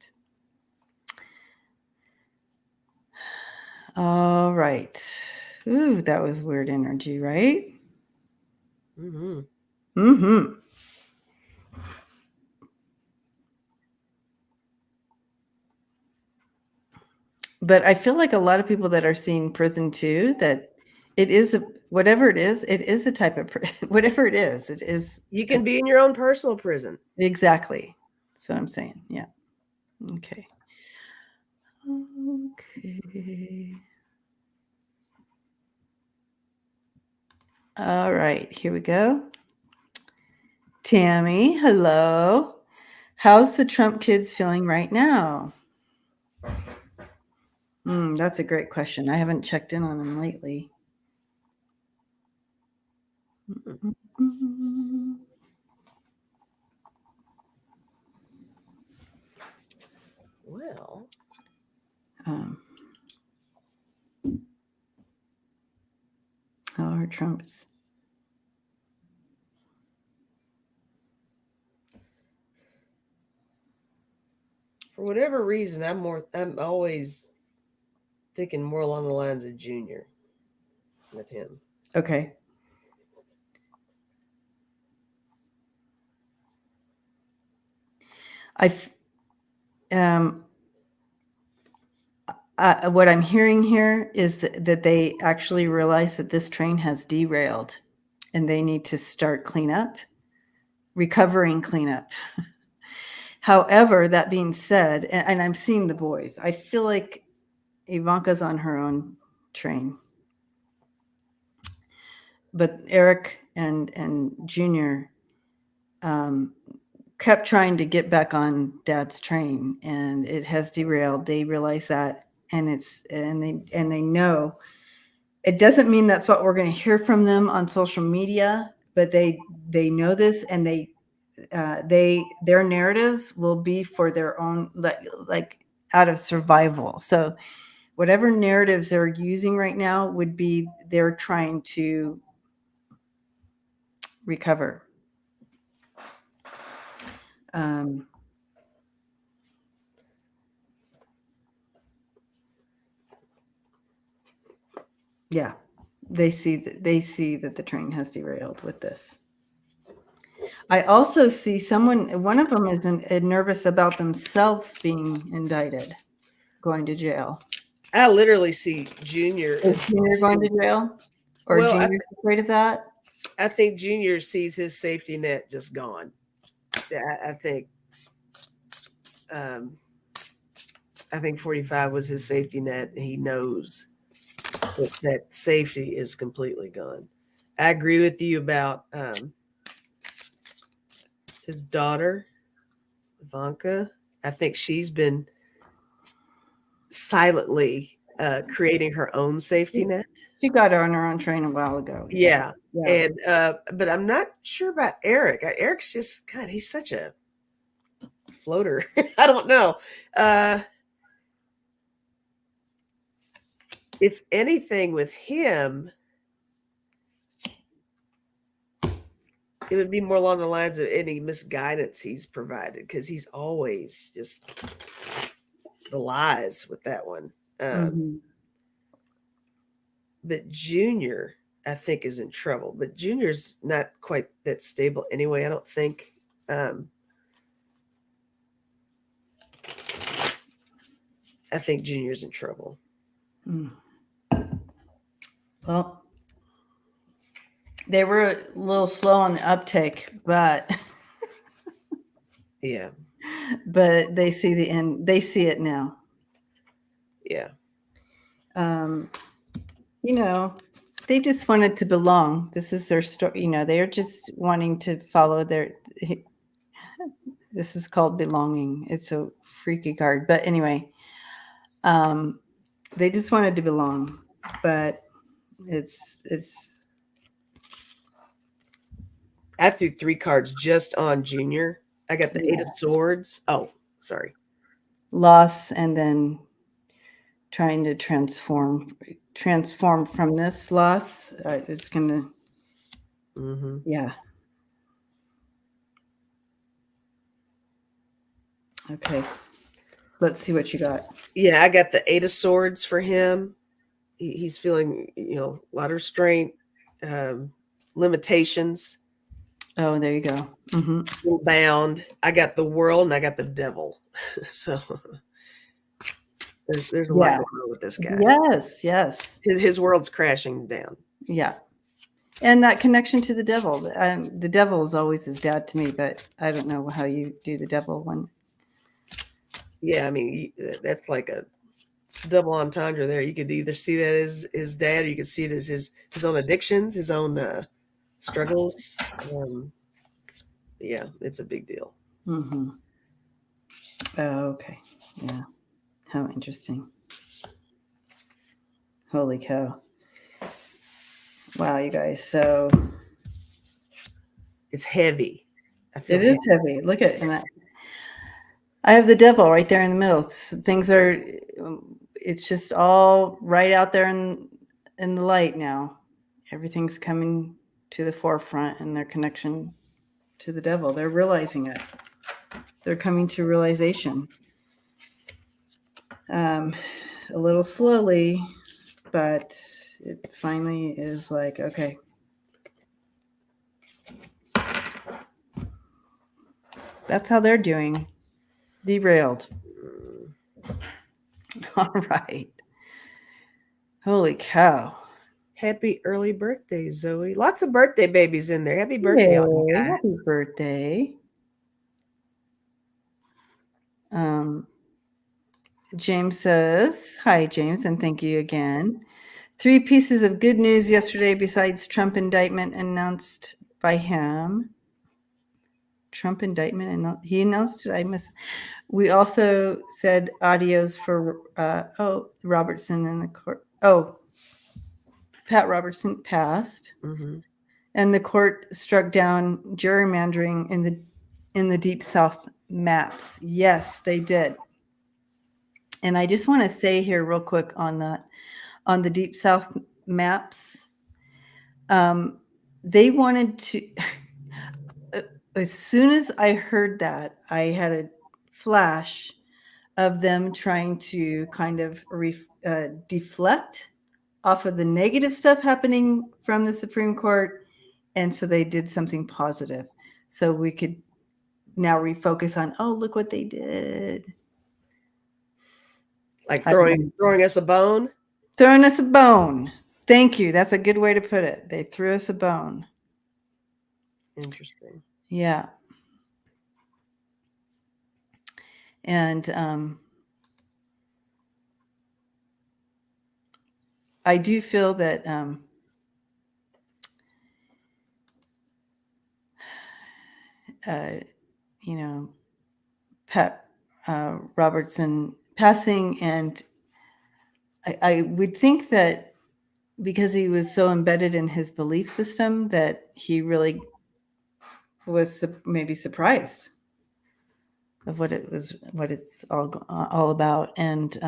all right. Ooh, that was weird energy, right? Mm-hmm. Mm-hmm. But I feel like a lot of people that are seeing prison too, that it is whatever it is a type of prison. Whatever it is. You can be in your own personal prison. Exactly. That's what I'm saying. Yeah. Okay. Okay. All right. Here we go. Tammy, hello. How's the Trump kids feeling right now? That's a great question. I haven't checked in on them lately. Well, our Trumps. For whatever reason, I'm always thinking more along the lines of Junior with him. Okay. What I'm hearing here is that they actually realize that this train has derailed and they need to start recovering cleanup. However, that being said, and I'm seeing the boys, I feel like Ivanka's on her own train. But Eric and Junior kept trying to get back on Dad's train, and it has derailed. They realize that, and they know. It doesn't mean that's what we're going to hear from them on social media, but they know this, and their narratives will be for their own, like out of survival. So whatever narratives they're using right now would be they're trying to recover. Yeah. They see that the train has derailed with this. I also see one of them is nervous about themselves being indicted, going to jail. I literally see Junior Is as Junior going to seeing, jail? Or well, Junior's afraid of that? I think Junior sees his safety net just gone. I think um, I think 45 was his safety net. And he knows that safety is completely gone. I agree with you about his daughter, Ivanka. I think she's been silently creating her own safety net. She got on her own train a while ago. Yeah. Yeah. Yeah. And but I'm not sure about Eric. Eric's just God, he's such a floater. I don't know. Uh if anything with him, it would be more along the lines of any misguidance he's provided because he's always just the lies with that one. Mm-hmm. But Junior, I think, is in trouble. But Junior's not quite that stable anyway. I don't think. I think Junior's in trouble. Mm. Well, they were a little slow on the uptake, but Yeah, they see the end. They see it now. yeah, Um, you know, they just wanted to belong. This is their story. They are just wanting to follow their. This is called belonging. It's a freaky card, but anyway, um, they just wanted to belong, but it's. I threw 3 cards just on Junior. I got the Eight Yeah. of Swords. Oh, sorry. Loss, and then trying to transform from this loss. It's gonna, Mm-hmm. yeah. Okay, let's see what you got. Yeah, I got the Eight of Swords for him. He's feeling, a lot of restraint, limitations, Oh, there you go. Mm-hmm. bound. I got the World and I got the Devil. So there's a lot Yeah. going on with this guy. Yes. Yes. His world's crashing down. Yeah. And that connection to the devil. The devil is always his dad to me, but I don't know how you do the devil when. Yeah, I mean that's like a double entendre there. You could either see that as his dad, or you could see it as his own addictions, his own struggles. Yeah, it's a big deal. Mm-hmm. Oh, okay. Yeah. How interesting. Holy cow. Wow, you guys. So It's heavy. I feel it is heavy. Look at, and I have the devil right there in the middle. Things are, it's just all right out there in the light now. Everything's coming to the forefront, and their connection to the devil. They're realizing it. They're coming to realization. A little slowly, but it finally is like, okay. That's how they're doing. Derailed. All right. Holy cow. Happy early birthday, Zoe. Lots of birthday babies in there. Happy birthday, all you Yay, guys. happy birthday. James says, hi, James, and thank you again. 3 pieces of good news yesterday besides Trump indictment announced by him. Trump indictment, and he announced it. I miss. We also said audios for Robertson in the court. Oh, Pat Robertson passed, and the court struck down gerrymandering in the Deep South maps. Yes, they did. And I just want to say here real quick on the Deep South maps, they wanted to. As soon as I heard that, I had a flash of them trying to kind of deflect off of the negative stuff happening from the Supreme Court. And so they did something positive. So we could now refocus on, oh, look what they did. Like I don't know. throwing us a bone. Throwing us a bone. Thank you. That's a good way to put it. They threw us a bone. Interesting. Yeah. And I do feel that you know, Pat Robertson passing, and I would think that because he was so embedded in his belief system that he really was maybe surprised of what it's all about, and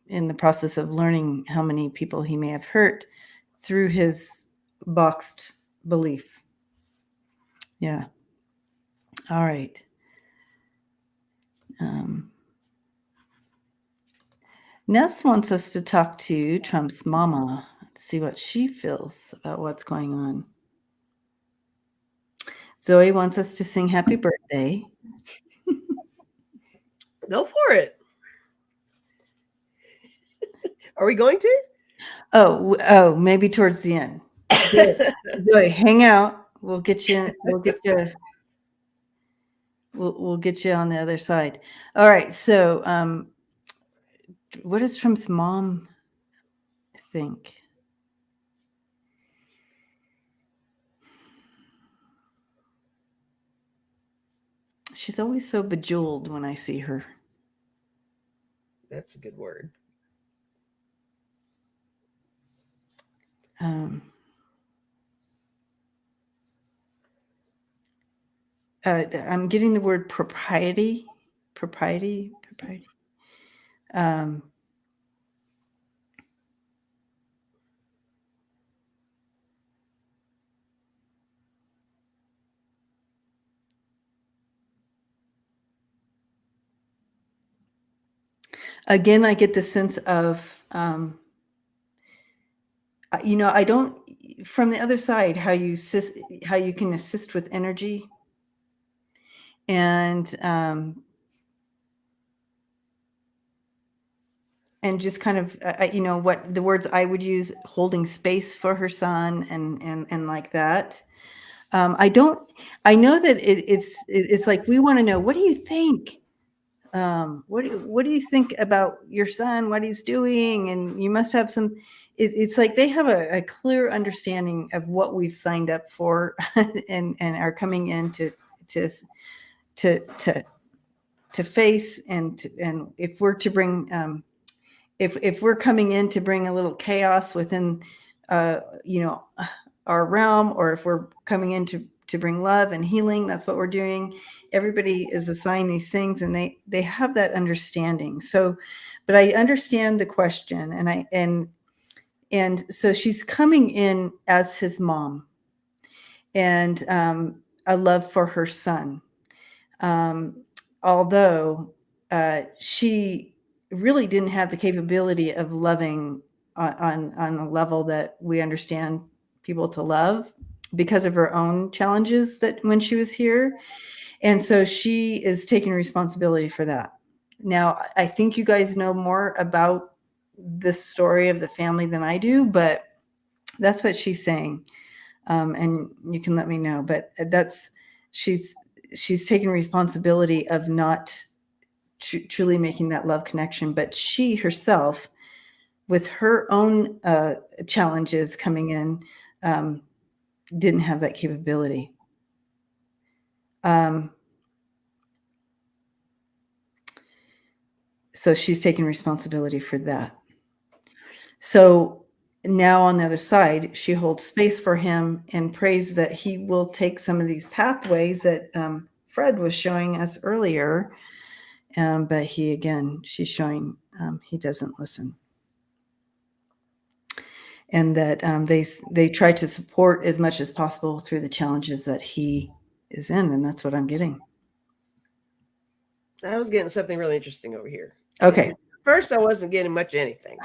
in the process of learning how many people he may have hurt through his boxed belief. Yeah. All right. Ness wants us to talk to Trump's mama to see what she feels about what's going on. Zoe wants us to sing happy birthday. Go for it. Are we going to? Oh, maybe towards the end. Zoe, hang out. We'll get you. We'll get you. We'll get you on the other side. All right. So, what does Trump's mom think? She's always so bejeweled when I see her. That's a good word. I'm getting the word propriety. Again, I get the sense of, I don't, from the other side, how you can assist with energy, and just kind of, what the words I would use, holding space for her son, and like that. I know that it's like, we want to know, what do you think? What do you think about your son, what he's doing? And you must have some, it's like they have a clear understanding of what we've signed up for, and are coming in to face, and if we're to bring, if we're coming in to bring a little chaos within, our realm, or if we're coming in to bring love and healing, that's what we're doing. Everybody is assigned these things, and they have that understanding. So, but I understand the question, and so she's coming in as his mom, and a love for her son. Although she really didn't have the capability of loving on a level that we understand people to love, because of her own challenges that when she was here. And so she is taking responsibility for that. Now, I think you guys know more about this story of the family than I do, but that's what she's saying. And you can let me know, but she's taking responsibility of not truly making that love connection, but she herself, with her own challenges coming in, didn't have that capability. So she's taking responsibility for that. So now on the other side, she holds space for him and prays that he will take some of these pathways that Fred was showing us earlier. But she's showing he doesn't listen. And that they try to support as much as possible through the challenges that he is in. And that's what I'm getting. I was getting something really interesting over here. Okay. First, I wasn't getting much anything.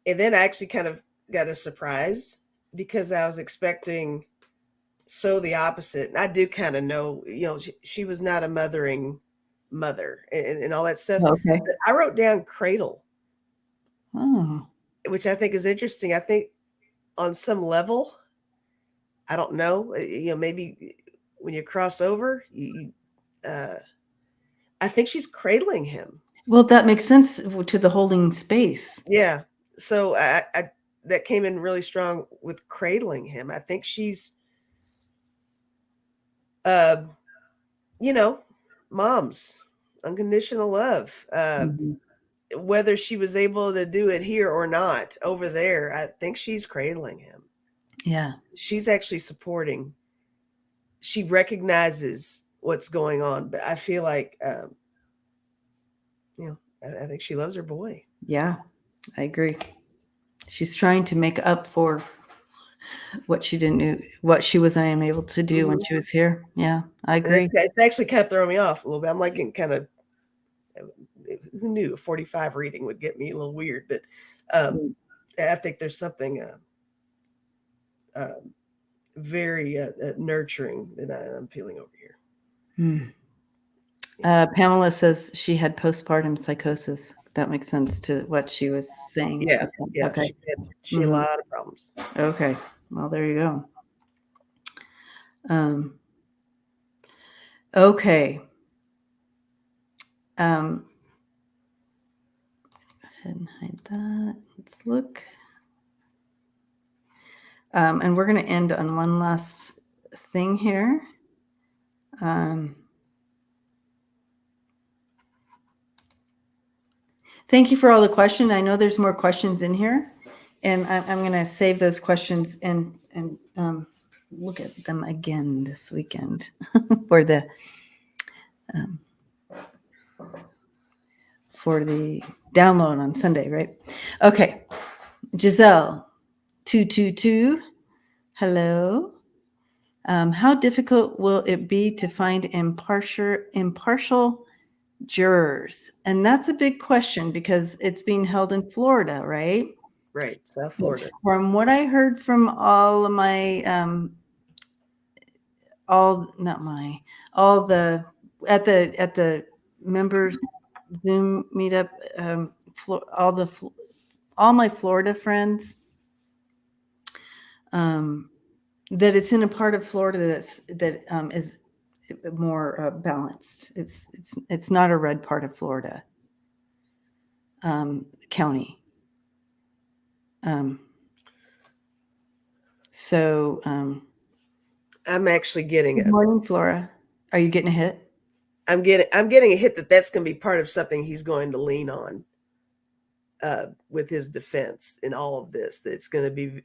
And then I actually kind of got a surprise because I was expecting so the opposite. And I do kind of know, she was not a mothering mother and all that stuff. Okay. But I wrote down cradle, Oh. which I think is interesting. I think on some level, I don't know, maybe when you cross over, I think she's cradling him. Well, that makes sense to the holding space. Yeah. So I that came in really strong with cradling him. I think she's, uh, you know, moms, unconditional love. Mhm. Whether she was able to do it here or not over there, I think she's cradling him. Yeah. She's actually supporting. She recognizes what's going on, but I feel like, I think she loves her boy. Yeah. I agree. She's trying to make up for what she didn't do, what she was unable to do when Mhm. she was here. Yeah, I And agree. it's actually kind of throwing me off a little bit. I'm like getting kind of, who knew a 45 reading would get me a little weird, but um, Mm. I think there's something very nurturing that I'm feeling over here. Mm. Yeah. Pamela says she had postpartum psychosis. That makes sense to what she was saying. Yeah. Okay. Yeah. Okay. She had a Mhm. lot of problems. Okay. Well, there you go. Um, okay. Go ahead and hide that. Let's look. And we're going to end on one last thing here. Thank you for all the questions. I know there's more questions in here, and I'm going to save those questions and look at them again this weekend for the um, download on Sunday, right? Okay, Giselle 222. Hello. How difficult will it be to find impartial jurors? And that's a big question because it's being held in Florida, right? Right. South But Florida. from what I heard from all of my all not my all the at the members Zoom meetup, all my Florida friends, that it's in a part of Florida that is more balanced. It's not a red part of Florida county. So I'm actually getting good a. morning, Flora. Are you getting a hit? I'm getting a hit that's going to be part of something he's going to lean on with his defense in all of this. That's going to be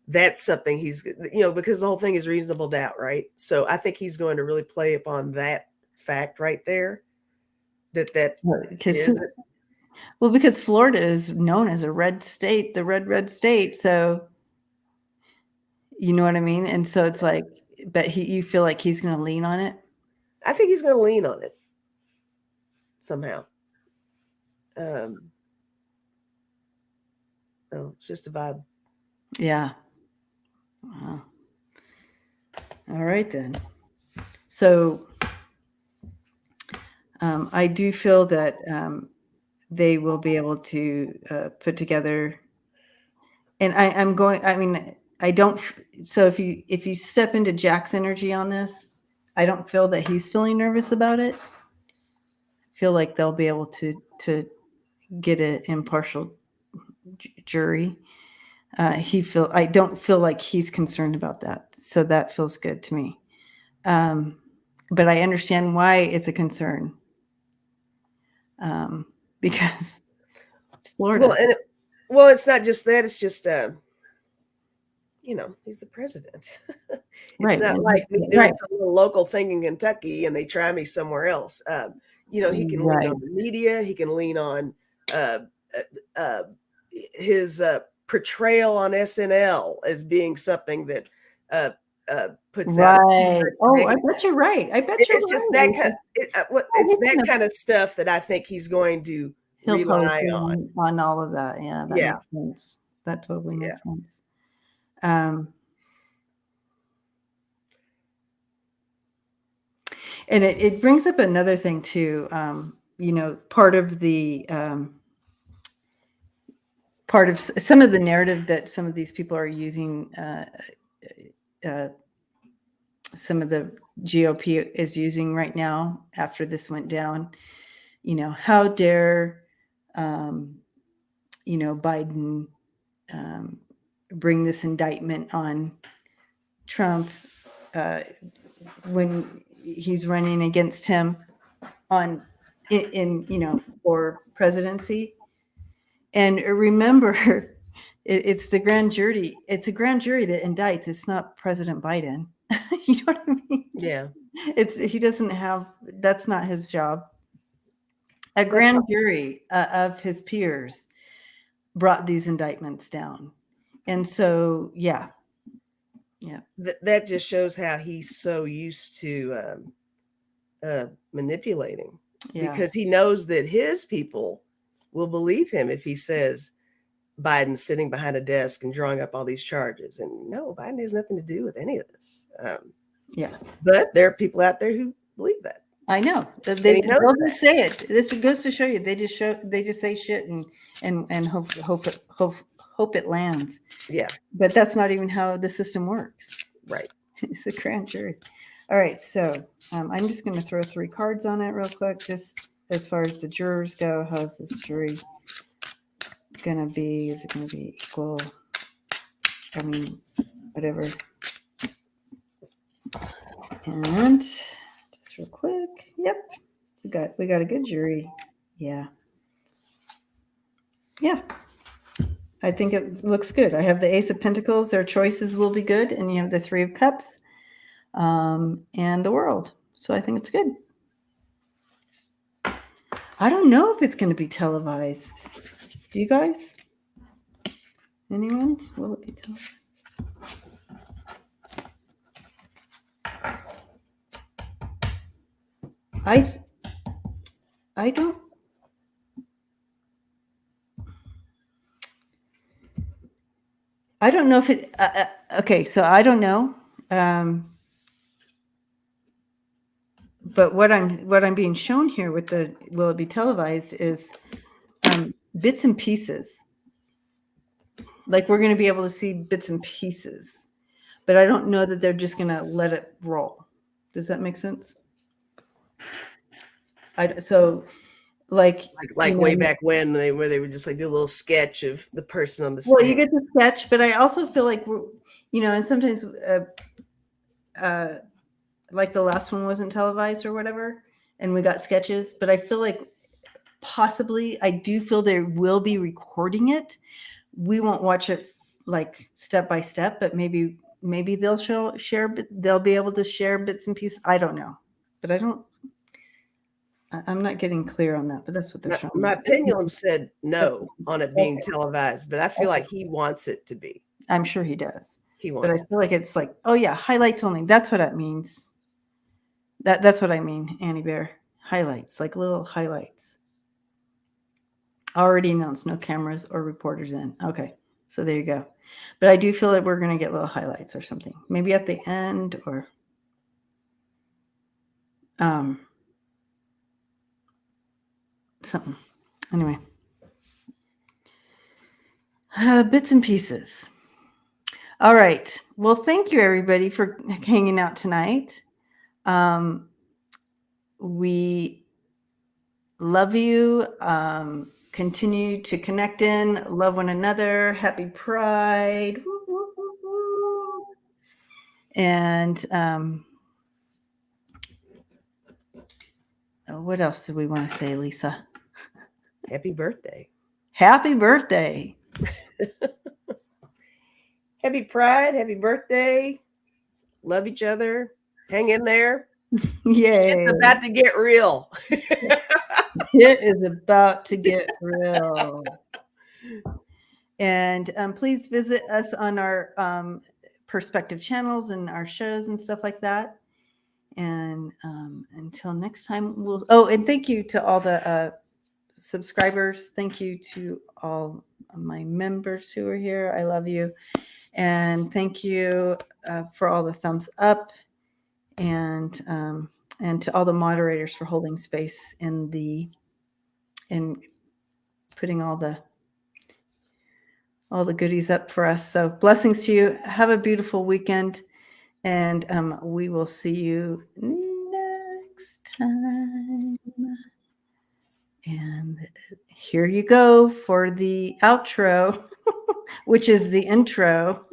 that's something he's because the whole thing is reasonable doubt, right? So I think he's going to really play upon that fact right there. That Because is well, because Florida is known as a red state, the red state. So you know what I mean? And so it's like, but you feel like he's going to lean on it? I think he's going to lean on it somehow. Um, no, it's just a vibe. Yeah. Wow. All right, then. So I do feel that they will be able to put together, and I mean, I don't, so if you step into Jack's energy on this, I don't feel that he's feeling nervous about it. I feel like they'll be able to get an impartial jury. I don't feel like he's concerned about that. So that feels good to me. But I understand why it's a concern. Because it's Well, Florida. it's not just that. It's just he's the president. It's Right. not And like me doing right. some little local thing in Kentucky and they try me somewhere else. He can lean Right. on the media. He can lean on uh, uh, uh, his portrayal on SNL as being something that uh, puts out Right. Oh, I negative. bet you're right. I bet you're It's just right, that kind. Lisa. It's Oh, he's that gonna kind of stuff that I think he's going to. He'll probably rely stay on. on all of that. Yeah, that Yeah, makes sense. That totally yeah. makes sense. Um, and it brings up another thing too. Part of some of the narrative that some of these people are using, some of the GOP is using right now after this went down. How dare, Biden bring this indictment on Trump when he's running against him for presidency. And remember, it's the grand jury. It's a grand jury that indicts. It's not President Biden. You know what I mean? Yeah. He doesn't have. That's not his job. A grand jury of his peers brought these indictments down, and so yeah. That just shows how he's so used to manipulating, because he knows that his people will believe him if he says Biden's sitting behind a desk and drawing up all these charges. And no, Biden has nothing to do with any of this. But there are people out there who believe that. I know. They'll just say it. This goes to show you. They just say shit and hope it lands. Yeah. But that's not even how the system works. Right. It's a grand jury. All right. So I'm just going to throw 3 cards on it real quick, just as far as the jurors go. How's this jury going to be? Is it going to be equal? I mean, whatever. And just real quick. Yep. We got a good jury. Yeah. Yeah. I think it looks good. I have the Ace of Pentacles. Their choices will be good. And you have the 3 of Cups and the World. So I think it's good. I don't know if it's going to be televised. Do you guys? Anyone? Will it be televised? I don't. I don't know if it. Okay, so I don't know. But what I'm being shown here with the will it be televised is bits and pieces. Like we're going to be able to see bits and pieces, but I don't know that they're just going to let it roll. Does that make sense? Like way back when they would just like do a little sketch of the person on the stand. Well, you get the sketch, but I also feel like and sometimes like the last one wasn't televised or whatever, and we got sketches, but I feel like possibly I do feel they will be recording it. We won't watch it like step by step, but maybe they'll they'll be able to share bits and pieces. I don't know, but I'm not getting clear on that, but that's what they're showing. My pendulum said no on it being televised, but I feel like he wants it to be. I'm sure he does. He wants but I feel like it's like, oh yeah, highlights only. That's what it means. That's what I mean, Annie Bear. Highlights, like little highlights. Already announced, no cameras or reporters in. Okay, so there you go. But I do feel like we're going to get little highlights or something. Maybe at the end or something. Anyway. Bits and pieces. All right. Well, thank you, everybody, for hanging out tonight. We love you. Continue to connect in, love one another. Happy Pride. And what else do we want to say, Lisa? Happy birthday. Happy birthday. Happy Pride. Happy birthday. Love each other. Hang in there. Yay. Shit's about to get real. It is about to get real. And please visit us on our perspective channels and our shows and stuff like that. And until next time, and thank you to all the subscribers. Thank you to all my members who are here. I love you. And thank you for all the thumbs up, and to all the moderators for holding space in putting all the goodies up for us. So blessings to you. Have a beautiful weekend, and we will see you next time. And here you go for the outro, which is the intro.